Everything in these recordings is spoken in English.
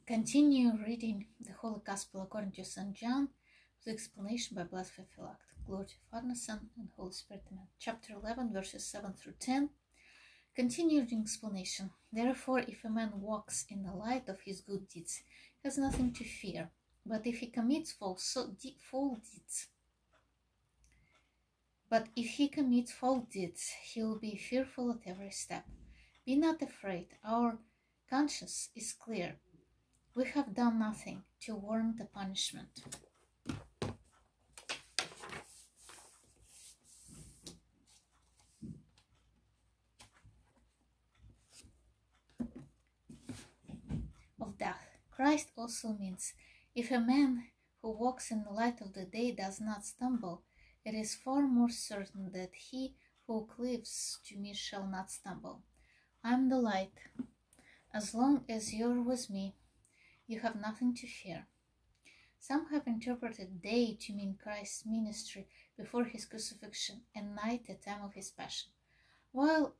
Continue reading the Holy Gospel according to St. John with explanation by Blessed Theophylact. Glory to Father, Son, and Holy Spirit. Amen. Chapter 11, verses 7 through 10. Continuing explanation. Therefore, if a man walks in the light of his good deeds, he has nothing to fear. But if he commits false deeds, he will be fearful at every step. Be not afraid. Our conscience is clear. We have done nothing to warrant the punishment. Of death. Christ also means, if a man who walks in the light of the day does not stumble, it is far more certain that he who cleaves to me shall not stumble. I am the light. As long as you are with me, you have nothing to fear. Some have interpreted day to mean Christ's ministry before his crucifixion and night the time of his passion. While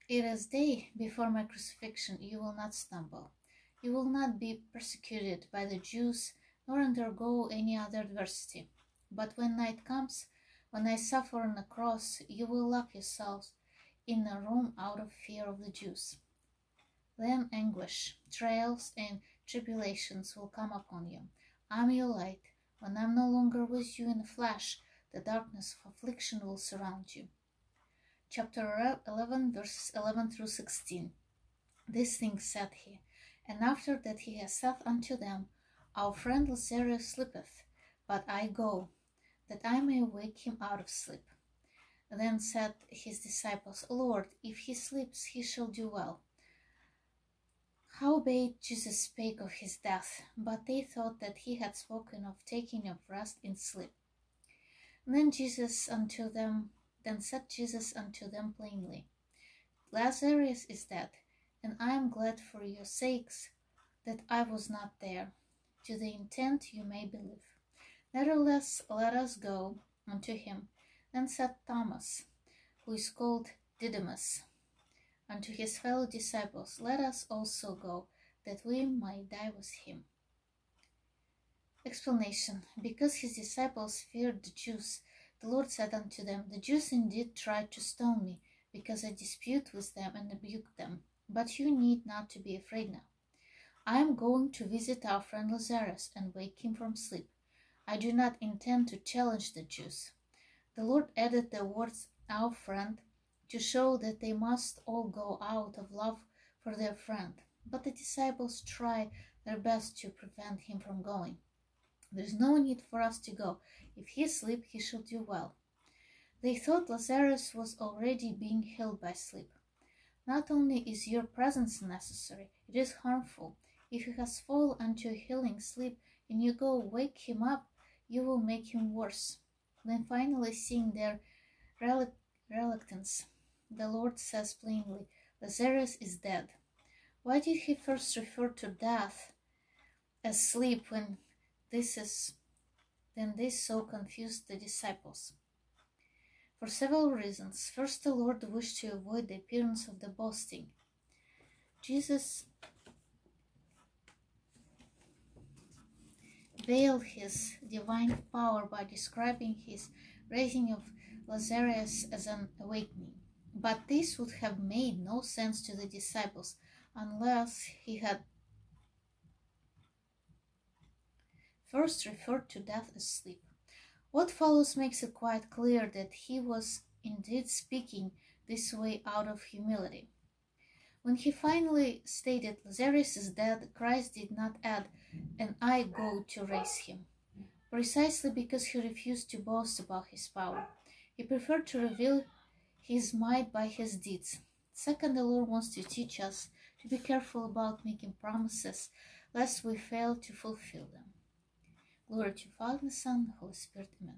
it is day before my crucifixion, you will not stumble. You will not be persecuted by the Jews, nor undergo any other adversity. But when night comes, when I suffer on the cross, you will lock yourselves in a room out of fear of the Jews. Then anguish, trials, and tribulations will come upon you. I am your light. When I am no longer with you in the flesh, the darkness of affliction will surround you. Chapter 11, verses 11 through 16. These things said he, and after that he has said unto them, Our friend Lazarus sleepeth, but I go, that I may wake him out of sleep. Then said his disciples, Lord, if he sleeps, he shall do well. Howbeit Jesus spake of his death, but they thought that he had spoken of taking of rest in sleep. Then said Jesus unto them plainly, Lazarus is dead, and I am glad for your sakes that I was not there, to the intent you may believe. Nevertheless, let us go unto him. Then said Thomas, who is called Didymus, unto his fellow disciples, Let us also go, that we might die with him. Explanation. Because his disciples feared the Jews, the Lord said unto them, The Jews indeed tried to stone me, because I dispute with them and rebuke them. But you need not to be afraid now. I am going to visit our friend Lazarus and wake him from sleep. I do not intend to challenge the Jews. The Lord added the words, our friend, to show that they must all go out of love for their friend. But the disciples try their best to prevent him from going. There is no need for us to go. If he sleep, he shall do well. They thought Lazarus was already being held by sleep. Not only is your presence necessary, it is harmful. If he has fallen unto a healing sleep, and you go wake him up, you will make him worse. Then finally, seeing their reluctance, the Lord says plainly, Lazarus is dead. Why did he first refer to death as sleep when this so confused the disciples? For several reasons. First, the Lord wished to avoid the appearance of the boasting. Jesus veiled his divine power by describing his raising of Lazarus as an awakening. But this would have made no sense to the disciples unless he had first referred to death as sleep. What follows makes it quite clear that he was indeed speaking this way out of humility. When he finally stated Lazarus is dead, Christ did not add, and I go to raise him, precisely because he refused to boast about his power. He preferred to reveal his might by his deeds. Second, the Lord wants to teach us to be careful about making promises, lest we fail to fulfill them. Glory to Father, Son, and Holy Spirit. Amen.